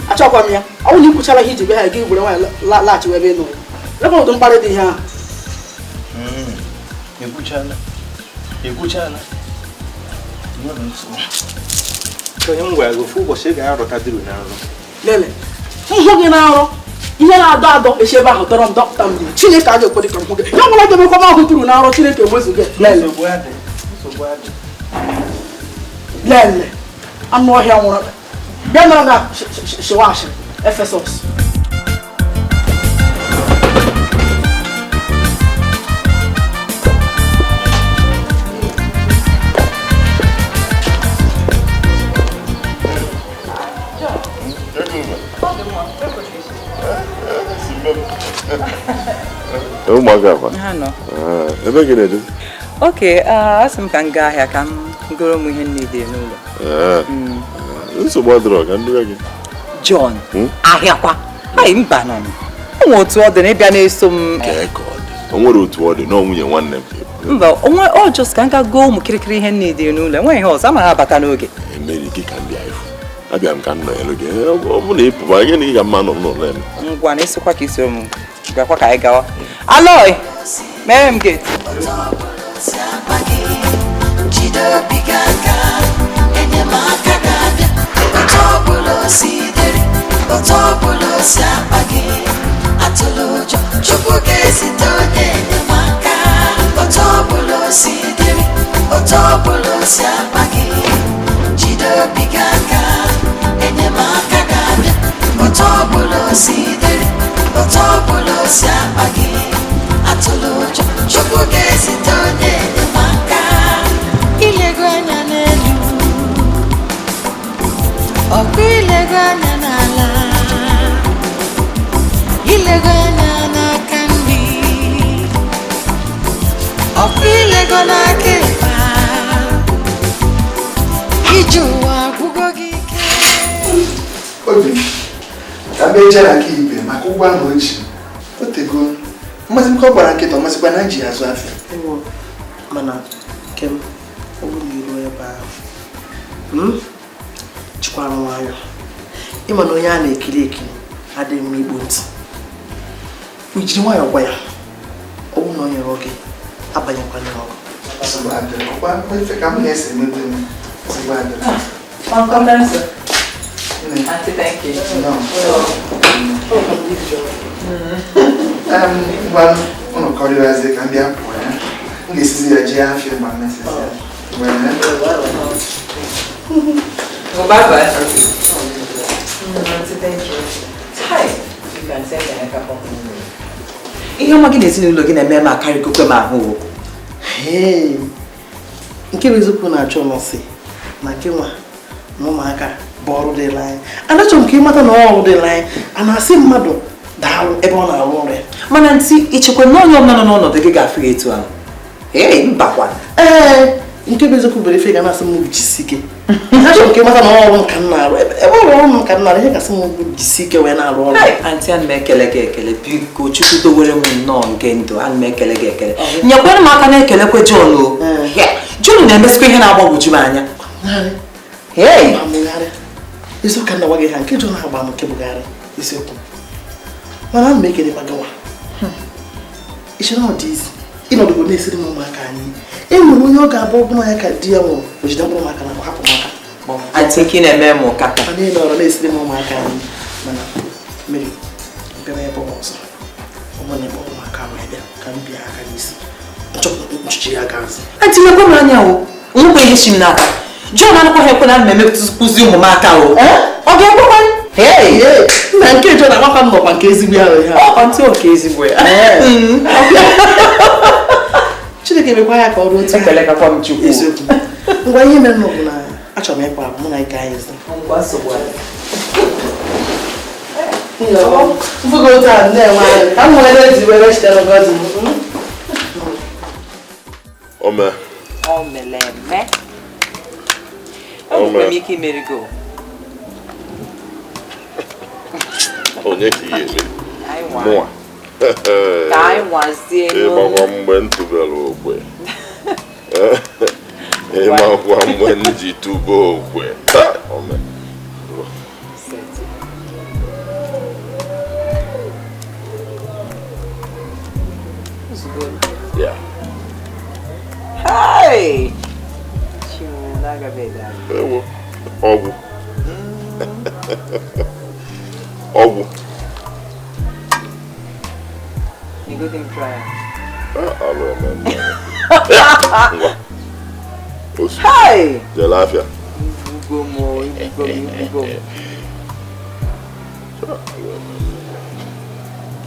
achọkwa m ya ọ bụrụ na ị kwụchara ihe iji bịa ha gị gwere nwaanyị laghachiwa ebe ị nọ ebe ụdị mkparị dị ihe ahụ ekwuchala onye m gwara gị ofu ụbọchị ị ga-arọta dịrị na nrọ lele nhụ gị na-arụ ihe na-adọ adọ esi ebe ahụ tọrọ m dọpụta m diri Chineke aja ekwe dị ka m hụ gị ya nwere debekwa m ahụ tụrụ na-arụ Chineke wezụga lele anụ ọhịa nwụrụ bịa nara na shiwa ashịrị Efesọs ụmụaka kwa ebe gị na-edu oke asị m ka m gaa ahịa ka m goro m ihe niile n'ụlọ nsogbu adịrọ ka ndị gị John ahịa kwa anyị mba nọ onwe otu ọ dị na ịbịa na-eso m o nwere otu ọ dị na nwunye nwanne m mba onwe ọ just ka m ga goo ụmụ kirikiri ihe niile n'ụlọ enweghị ihe ọzọ amaghị abata n'oge emeri gị ka ndị ahịfụ abịa m ka m nọ elu gị ọ bụ na ị pụba gị na ị ga mma nọ n'ụlọ elu ngwa na isokwa ka isoro m gakwa ka anyị gawa Aloy mere m gate ejere aka ibe maka ụgwọ ahụ ochi o tego mmasị m ka ọ gbara nkịta ọ masịkwa na ji azụ afịa mana nke m ọ bụrụ na iruo ebe ahụ jikwara nwayọ ịma na onye a na-ekiri ekiri adịghị mma igbo ntị ijiri nwayọ gwa ya ọ bụrụ na o nyere oge abanyekwana ọgụ ka m na-ese emebe Auntie, thank you. No. Well, uno corrió desde cambiar por un decisivo ya firma necesario. Bueno. Bye bye. Auntie, thank you. Hi. You can send Emeka for me. Ihe ọma gị n'ezinụlọ gị na-eme ma karị kokwe ma ahụ. Hey. Nke bụ eziokwu na-achọ nọsị na nke nwa na ụmụaka ọrụ dị anyị anachọ m ka ịmata na ọrụ dị anyị a na-asị mmadụ daalụ ebe ọ na-arụ ọrụ ya mana ntị ichekwa na onye ọbụla nọ n'ọnọdụ gị ga-afụ ya etu ahụ mbakwa nke bụ eziokwu bere ife ga na-asị m jisi ike anachọ m ka ịmata na ọrụ nka m na-arụ ebe ọrụ ọrụ m ka m na-arụ ihe gasị m jisi ike wee na-arụ ọrụ antị ana m ekele gị ekele biko Chukwu dowere m nnọọ nke ndụ ana m ekele gị ekele nyekwere m aka na-ekelekwe John o John na-emesikwa ihe na-agbagwoju m anya isiokwu na gwa gị ha nke John agba m nke bụgharị isiokwu mana m ekele magawa ọ dị isi ịnọdụgo na-esiri m ụmụaka anyị enwere onye ọ ga-abụ ọbụla ya ka di ya nwụrụ ojide mkpụrụ maka na hapụ maka atiki na-eme m kata mana ị nọrọ na-esiri m ụmụaka anyị mana mmiri bịara ebe ọzọ ọmụna ebe ụmụaka wee bịa ka m bịa aka n'isi nchọpụta mkpuchi ya gazi atinyekwa m anya o nwekwa ihe chi m n'aka John anakwaghị ekwe na mmemme kụzi ụmụ m aka o ọ ga-ekwekwa nna nke John agbakwa m nọkwa nke ezigbo ya ntị oke ezigbo ya Chineke mekwa ya ka ọ ruo ekelekakwa m Chukwu eziokwu ngwa ihe mere bụ na achọrọ m ịkpa mụ na ike anyị zi mfugo taa na-enwe anyị ka m nwere ezi were chitere gọzi Ome. Omeleme. Enwere m ike imeri go. Onye ka ihe eme? Mụa. Ka anyị nwazie ịmakwa mgbe m tụbara ogbe. Ịmakwa mgbe m ji tụba ogbe. Ome. Yeah. Hey! Ewo, ọgwụ. Ọgwụ. You go think try. Alụ eme. Ngwa. Osu. Hey! Jee afịa. Ibugo mo.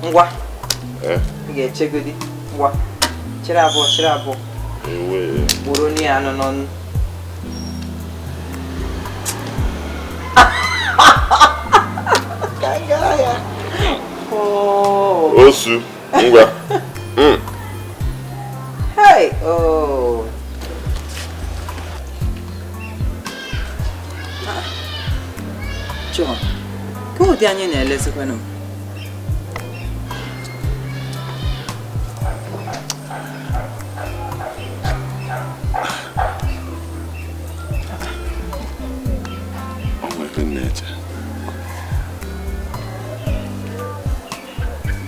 Ngwa. Ị ga-echegodi. Ngwa. Chere abụọ. Ewe. Buru ni anọ n'ọnụ. Osu. Ngwa. Hey! Oh. John, ka ụdị anyị na-elezikwanụ?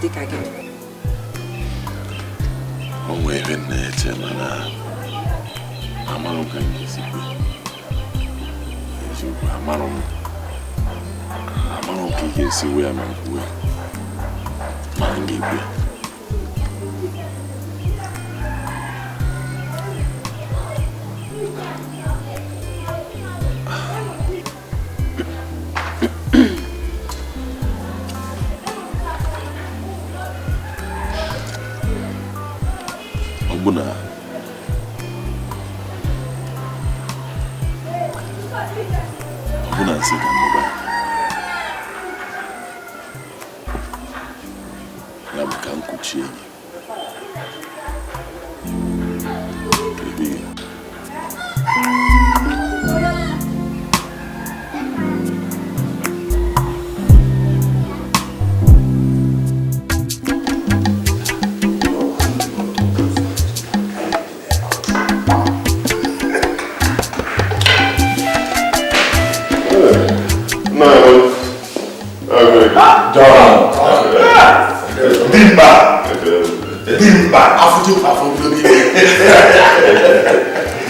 Dịka gị? O nwere ebe na-eche mana amarụ m ka m ga-esi kwe. Eziokwu amarụ m ka ị ga-esi wee ma kwuwe ma m ga-ekwe. Ọbụna nsị ka mmụba ya bụ ka m kuchie gị ebe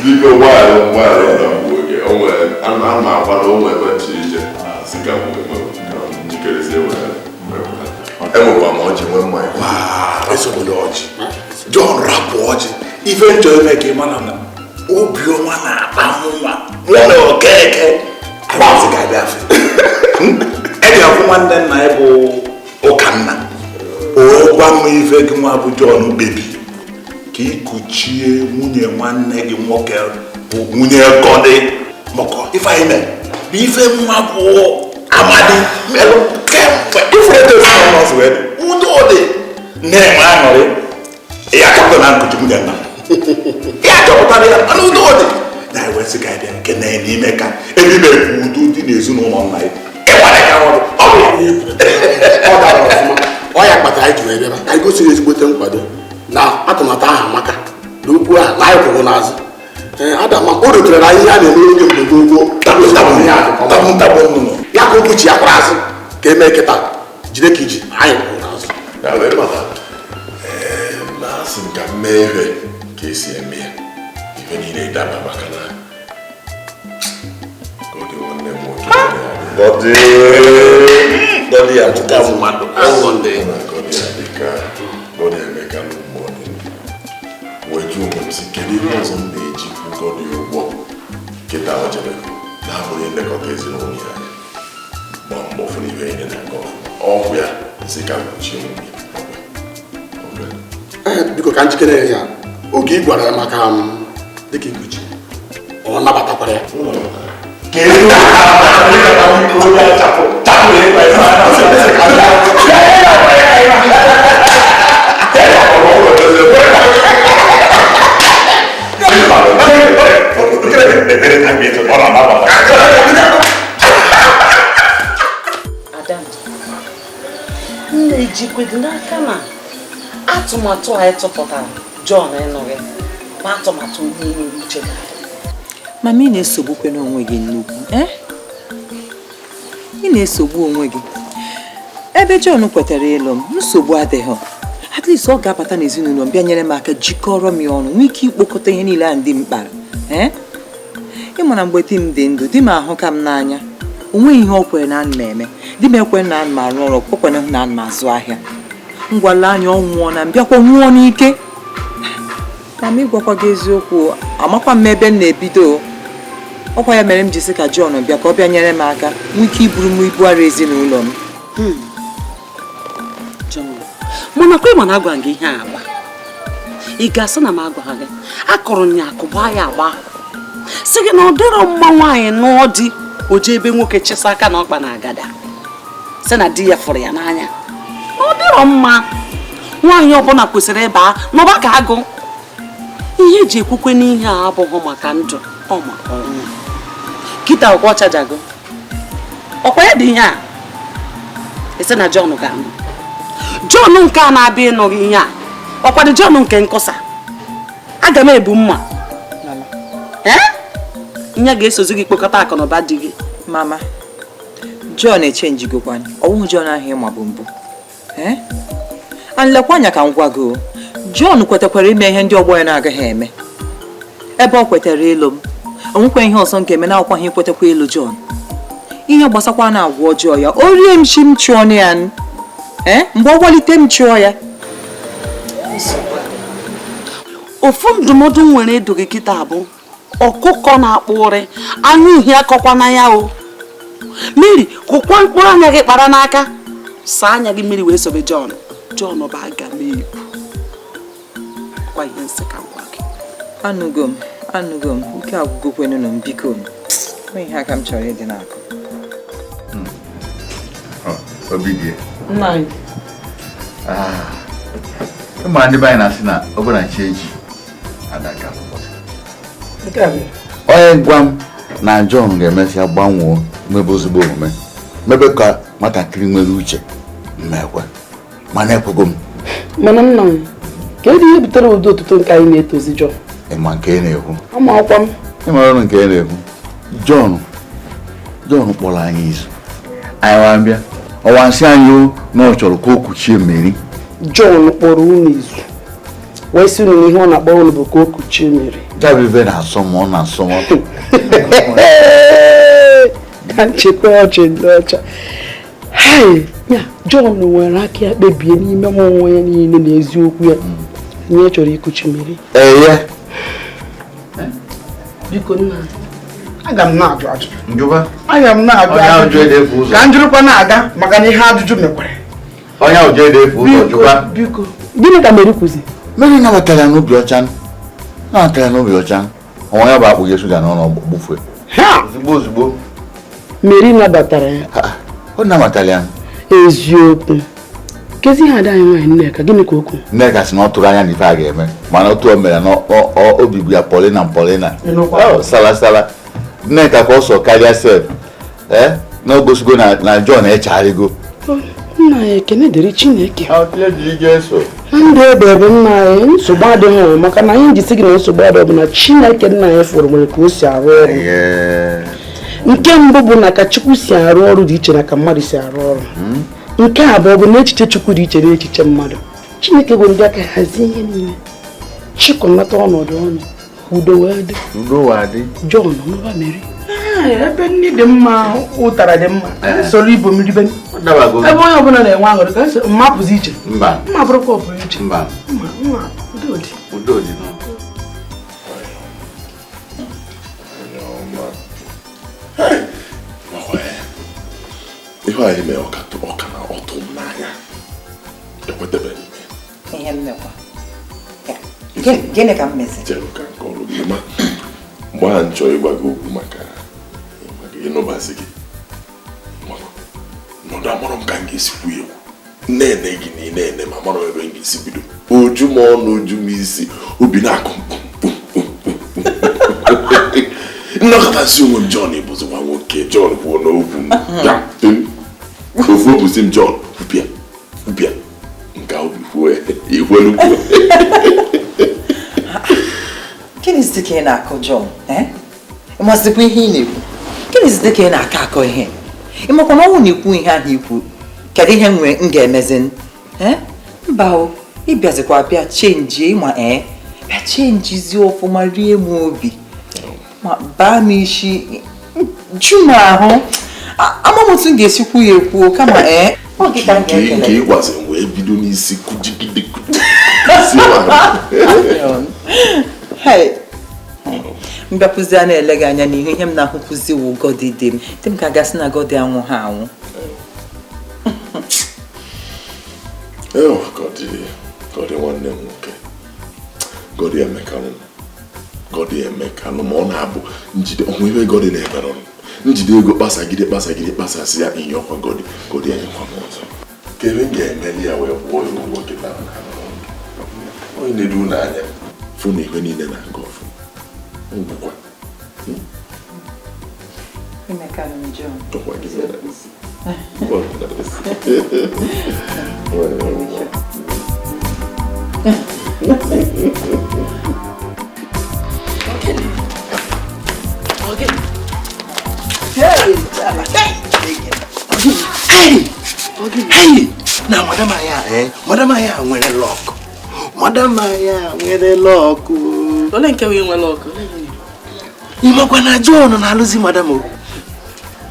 Biko ụgbọala na mgbe oge ana m akwado onwe ebe Chiege si ka njikerezi enwekwa m ọjị nwee mmanya esogbolo ọjị John rapụ ọjị ife njọ eme ka ị mara na obiọma na-akpa nwa nwere okeke agbazị ga-abịa afọ eji akwụ nwanne nna ya bụ Ụkanna o gwa m ife gị nwa bụ John kpebi ka ikuchie nwunye nwanne gị nwoke bụ nwunye Gọdị maka ife anyị mere bụ ife nwa bụ Amadi merụ kemgbe ifeteọzọ wee ụdị ụdị na-enwe aṅụrị ya chọpụta na nkuchi nwunye nna ya chọpụtara ya mana ụdị ụdị na-ewesị ka ịbịa nke n'ime ka ebe ime udo dị n'ezinụlọ nna ya ịgbara ka ọrụ ọ dara ọfụma ọ ya kpatara anyị ji wee bịara anyị gosiri ezigbote nkwado na atụmatụ ahụ maka na okwu a na anyị kwụrụ n'azụ Adam o dotere na ihe a na-eme oge mgbe gboo ya ka okwu chi ya kwara azụ ka emee kịta jide ka iji anyị kwụrụ n'azụ Ya wee mana na-asị m ka m mee ihe ka esi eme ya ife niile daba maka na Gọdị nwanne m nwoke Gọdị ya dịka mmadụ Gọdị Emeka n'ụmụ wee jụ onwe m si kedu ihe ọzọ m na-ejikwu Gọdị ụgwọ nkịta o jere na-abụghị nlekọta ezinụlọ ya ma mgbe ụfọdụ ibe ihe na-aga ọgwụ ya si ka mkpuchi biko ka njikere ya oge ị gwara ya maka m dịka ikpuchi ọ nabatakwara ya nne ejikwedo n'aka na atụmatụ anyị tụpụtara John ịnụghị ma atụmatụ onye nwere uche mama ị na-esogbukwe n'onwe gị nnukwu ị na-esogbu onwe gị ebe John kwetara ịlụ m nsogbu adịghị at least ọ ga-abata n'ezinụlọ m bịa nyere m aka jikọrọ m ya ọnụ nwee ike ikpokọta ihe niile a ndị m kpara ịmara mgbe di m dị ndụ di m ahụ ka m n'anya o nweghị ihe o kwere na ana m eme di m ekwere na ana m arụ ọrụ kwekwana na ana m azụ ahịa ngwala anya ọ nwụọ na mbịakwa nwụọ n'ike ma m ịgwakwa gị eziokwu amakwa m ebe m na-ebido ọkwa ya mere m ji sị ka John bịa ka ọ bịa nyere m aka nwee ike iburu m ibu ara ezinụlọ m mana kwa ịma na agwa gị ihe agba ị ga-asị na m agwa gị akọrọ nya akụba ya agba sị gị na ọ dịrọ mma nwaanyị n'ọ dị o jee ebe nwoke chesa aka na ọkpa na agada sị na di ya fụrụ ya n'anya ọ dịrọ mma nwaanyị ọbụla kwesịrị ịba n'ọba ka agụ ihe eji ekwukwe n'ihe a abụghị maka ndụ ọ maka ọnwụ kịta ọkwa chajago ọkwa ya dị ihe a esi na John ga-anụ John nke a na-abịa ịnụghị ihe a ọkwadị John nke nkọsa aga m ebu mma ihe ga-esozi gị kpokọta akụnụba dị gị mama John echenjigokwana ọwụhụ John ahụ ịma bụ mbụ anlekwa anya ka m gwa gị John kwetakwara ime ihe ndị ọgbọ ya na-agaghị eme ebe ọ kwetara ịlụ m onwekwa ihe ọzọ nke eme na akwụkwaghị ikwetakwa ịlụ John ihe gbasakwa na agwa ọjọọ ya o rie m chi m chụọ ya mgbe ọ gwalite m chụọ ya ofu ndụmọdụ nwere edo gị kịta bụ ọkụkọ na-akpụ ụrị anya uhie akọkwana ya o Mary kụkwa mkpụrụ anya gị kpara n'aka saa anya gị mmiri wee sobe John bụ aga m ebu kwa ihe nsị ka ngwa gị anụgo m nke agwụgokwenụ m biko m ihe aka m chọrọ ịdị n'akụ ịma ndị be anyị na-asị na ọ bụla Chiege adaga onye gwa m na John ga-emesịa gbanwoo mebe ozugbo omume mebe ka nwatakịrị nwere uche mmekwe mana ekwego m mana nna m kedu ihe butere ụdị otuto nke anyị na-etozi John ịma nke ị na-ekwu ama ọkwa m ịmara ọrụ nke ị na-ekwu John kpọrọ anyị izu anyị wa mbịa ọwa nsị anyị na ọ chọrọ ka o kuchie mmeri John kpọrọ unu izu wee sị unu ihe ọ na-akpọ unu bụ ka o kuchie mmeri Davive na-asọ m ọ na-asọ m ka nchekwa ọchị ndị ọcha ya John nwere aka ya kpebie n'ime mmụọ ya niile na eziokwu ya nye chọrọ ikuchi mmiri biko nna aga m na-ajụ ajụjụ aga m na-ajụ ajụjụ ka njụrụkwa na-aga maka na ihe ajụjụ mekwere onye ahụ jee efu ụzọ jụkwa biko gịnị ka Mary kwuzi Mary nabatara n'obi ọcha ọnwa ya bụ akpụghị shuga n'ọnụ gbufue ozugbo Mary nabatara ya ọ nabatara ya eziokwu kezi ihe ada anyị nwaanyị Nneka gịnị ka okwu Nneka sị na ọ tụrụ anya na ife a ga-eme mana otu o mere na obi bụ ya Paulina salasala Nneka ka ọ sọ karịa sef na ogosigo na John echegharịgo nna ya ekene dịrị Chineke ndụ ebe nna ya nsogbu adịghị maka na anyị jisi gị na nsogbu adịghị bụ na Chineke nna ya fụrụ nwere ka o si arụ ọrụ nke mbụ bụ na ka Chukwu si arụ ọrụ dị iche na ka mmadụ si arụ ọrụ nke abụọ bụ na echiche Chukwu dị iche na echiche mmadụ. Chineke bụ ndị aka hazie ihe niile chịkọnata ọnọdụ ọnụ udo wee dị. John ọmụba Mary ebe nni dị mma ụtara dị mma soro ibo mmiri ebe onye ọbụla na-enwe aṅụrị ka mma pụzi iche mma bụrụkwa ọpụrụ iche mma udo dị ihe anyị mee ọka na ọtụ m n'anya ekwetabeghị ihe mmekwa gịnị ka m mezi chere ka nke ọrụ gị ma mgbe a nchọ ịgwa gị okwu maka ịnụbazi gị nọdụ amụrụ m ka m ga-esi kwu egwu nne gị na ine ma mara ebe m ga-esi bido oju m ọnụ oju m isi obi na-akụ nnọkọtasị onwe m John bụzikwa nwoke John kwuo n'okwu m ofu obuzi m John ụbịa nke obi kwuo ikwelukwu gịnịzi ka ị na-akọ John ịmasịkwa ihe ị na-ekwu gịnịzi ka ị na-akọ akọ ihe ịmakwa na ọnwụ na-ekwu ihe ahụ ikwu kedu ihe m ga-emezi mba o ịbịazikwa bịa chenji ịma bịa chenjizi ọfụma rie m obi ma baa m isi ju m ahụ amamotu m ga-esikwu ya ekwuo kama ọ gị ka m ga-ekele nke ịgwazi m wee bido n'isi kujigide mbịapụzi a na-ele gị anya n'ihu ihe m na-ahụpụzi wụ gọdị dị m ka gasị na gọdị anwụ ha anwụ gọdị nwanne m nwoke gọdị Emeka nụ ma ọ na-abụ njide ọnwụ ebe gọdị na-ebere ọnụ njide ego kpasagide kpasasị ya ihe ọkwa gọdị enyekwa m ọzọ ka ebe m ga-emeli ya wee kwụọ ya ụgwọ kịta onye na-edu n'anya fụ na ihe niile na-aga ọfụ ngwụkwa na madam aya nwere lọk ole nke wee nwe lọk ịmakwa na John na-alụzi madam o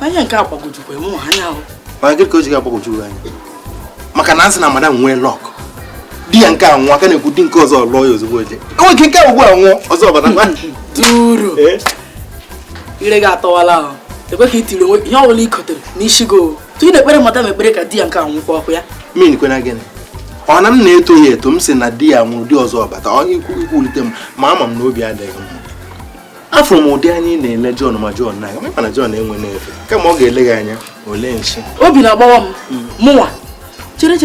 anya nke agbagojukwa mụ anya ahụ ma gị ka o ji ga-agbagwoju anya maka na asị na madam nwee lọk di ya nke anwụ aka na-ekwu di nke ọzọ lụọ ya ozugbo oje enweghị nke ugbu a nwụọ ọzọ bata duru ire gị atọwala ahụ ekwe ka itiri onwe ihe ọbụla ikotere n'isi go tu ị na-ekpere madam ekpere ka di ya nke anwụkwa ọkụ ya min kwena gịnị ọ na m na-eto ya eto m sị na di ya nwụrụ di ọzọ bata ọ ikwulite m ma ama m na obi adịghị m afọ m ụdị anyị na-ele John ma John na aga mana John enwe n'efe kama ọ ga-ele gị anya ole nshi obi na-agbawa m mụnwa chere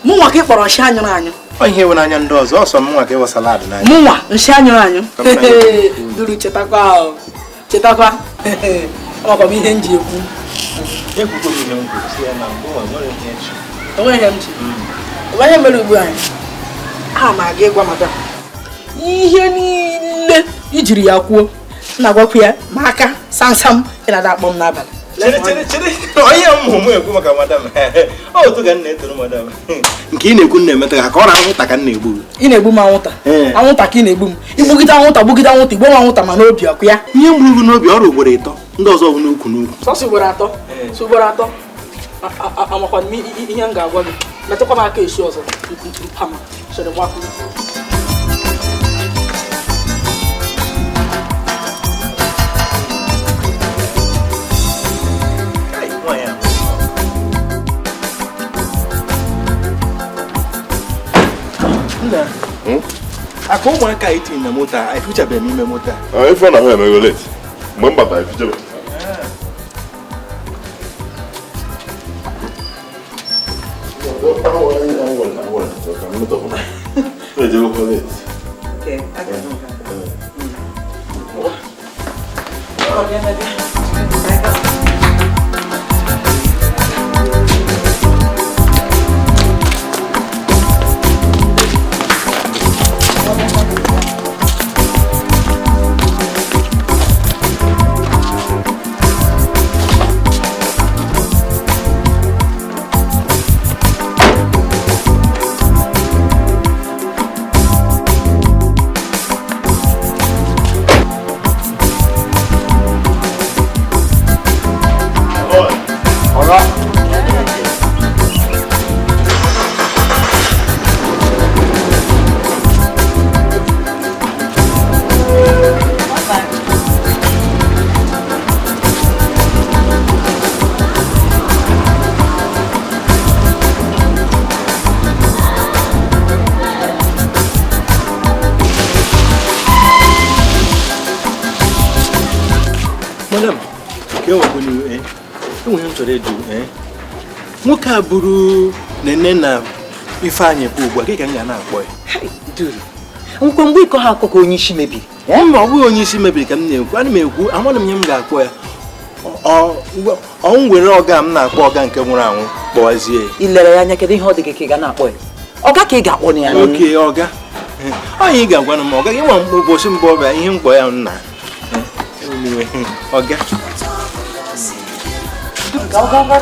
mụnwa ka ị kpọrọ nshi anyụrụ anyụ ọ ihe ewe n'anya ndị ọzọ ọsọ mụnwa ka ịwa salad n'anya mụnwa nshi anyụrụ anyụ duru chetakwa ọkwa m ihe m ji ekwu onweghị m ji onye mere ugbu anyị a ma aga ịgwa madam ihe niile ijiri ya kwuo na-agwakwu ya ma aka samsam ị na-ada akpọ m n'abalị onye mmụmụ ekwu maka madam otu ga na-etoro madam nke ị na-ekwu na-emeta ka ọ na-anwụnta ka m na-egbu ị na-egbu m anwụnta ka ị na-egbu m igbugide anwụnta igbo m anwụnta ma n'obi ọkụ ya ihe mgburu n'obi ọrụ ugboro 3 ndị ọzọ bụ n'ukwu sọsọ ugboro atọ amakwa m ihe m ga-agwa gị metụkwa m aka esi ọzọ mpama chere gbapụ aka ụmụaka anyị tinye na moto a efichabeghị n'ime moto a ife na ahụ emego late mgbe m batara efichebe Madam, ke wa buni enwe m chọrọ eju nwoke a bụrụ nene na Ifeanyị bụ ugbu a ka m ga na-akpọ ya. Duru. Nkwe mgbe iko ha akọ ka onye isi mebiri. Mba, ọ bụghị onye isi mebiri ka m na-ekwu. Ana m ekwu, amara m ihe m ga-akpọ ya. Ọ nwere ọga m na-akpọ ọga nke nwụrụ anwụ kpọwazie. Ilere ya anya kedu ihe ọ dị gị ka ị ga na-akpọ ya. Ọga ka ị ga-akpọ ya. Oke, ọga. Onye ị ga-agwa m ọga gị nwa ụbọchị mbụ ọbịa ihe mkpọ ya nna. Ọga. Go.